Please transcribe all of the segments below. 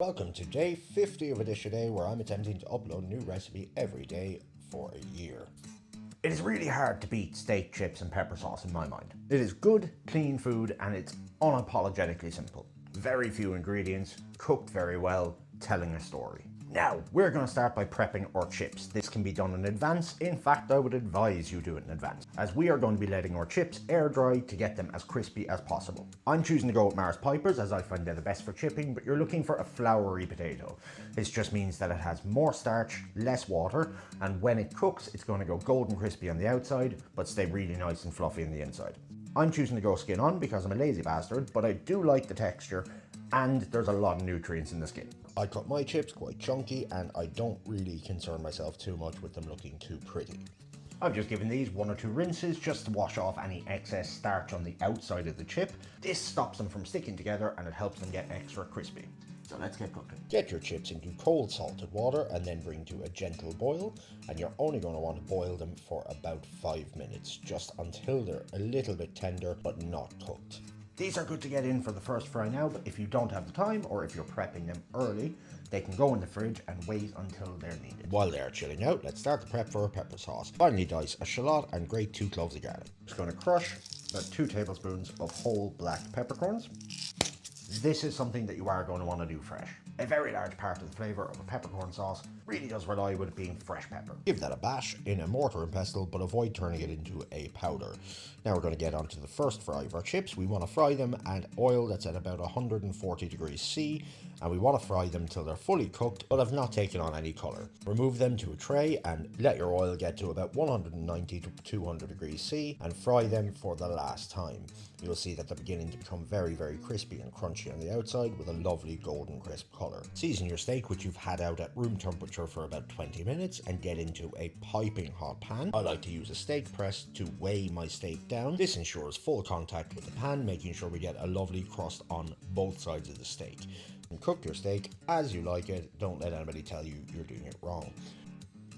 Welcome to day 50 of a dish a day, where I'm attempting to upload a new recipe every day for a year. It is really hard to beat steak, chips and pepper sauce in my mind. It is good, clean food and it's unapologetically simple. Very few ingredients, cooked very well, telling a story. Now, we're going to start by prepping our chips. This can be done in advance. In fact, I would advise you do it in advance, as we are going to be letting our chips air dry to get them as crispy as possible. I'm choosing to go with Mars Pipers as I find they're the best for chipping, but you're looking for a floury potato. This just means that it has more starch, less water, and when it cooks, it's going to go golden crispy on the outside, but stay really nice and fluffy on the inside. I'm choosing to go skin on because I'm a lazy bastard, but I do like the texture and there's a lot of nutrients in the skin. I cut my chips quite chunky and I don't really concern myself too much with them looking too pretty. I've just given these 1 or 2 rinses just to wash off any excess starch on the outside of the chip. This stops them from sticking together and it helps them get extra crispy. So let's get cooking. Get your chips into cold salted water and then bring to a gentle boil, and you're only going to want to boil them for about 5 minutes, just until they're a little bit tender but not cooked. These are good to get in for the first fry now, but if you don't have the time or if you're prepping them early, they can go in the fridge and wait until they're needed. While they're chilling out, let's start the prep for a pepper sauce. Finally dice a shallot and grate 2 cloves of garlic. Just going to crush about 2 tablespoons of whole black peppercorns. This is something that you are going to want to do fresh. A very large part of the flavour of a peppercorn sauce really does rely with it being fresh pepper. Give that a bash in a mortar and pestle, but avoid turning it into a powder. Now we're going to get onto the first fry of our chips. We want to fry them at oil that's at about 140 degrees C, and we want to fry them till they're fully cooked but have not taken on any colour. Remove them to a tray and let your oil get to about 190 to 200 degrees C and fry them for the last time. You'll see that they're beginning to become very crispy and crunchy on the outside with a lovely golden crisp colour. Season your steak, which you've had out at room temperature for about 20 minutes, and get into a piping hot pan. I like to use a steak press to weigh my steak down. This ensures full contact with the pan, making sure we get a lovely crust on both sides of the steak. And cook your steak as you like it. Don't let anybody tell you you're doing it wrong.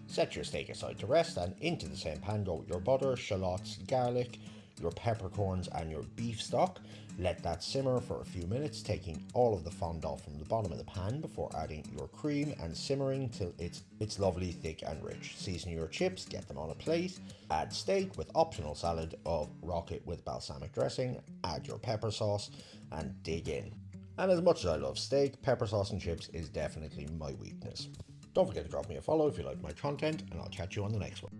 Set your steak aside to rest, and into the same pan go with your butter, shallots, garlic, your peppercorns and your beef stock. Let that simmer for a few minutes, taking all of the fond off from the bottom of the pan before adding your cream and simmering till it's lovely, thick and rich. Season your chips, get them on a plate, add steak with optional salad of rocket with balsamic dressing, add your pepper sauce and dig in. And as much as I love steak, pepper sauce and chips is definitely my weakness. Don't forget to drop me a follow if you like my content, and I'll catch you on the next one.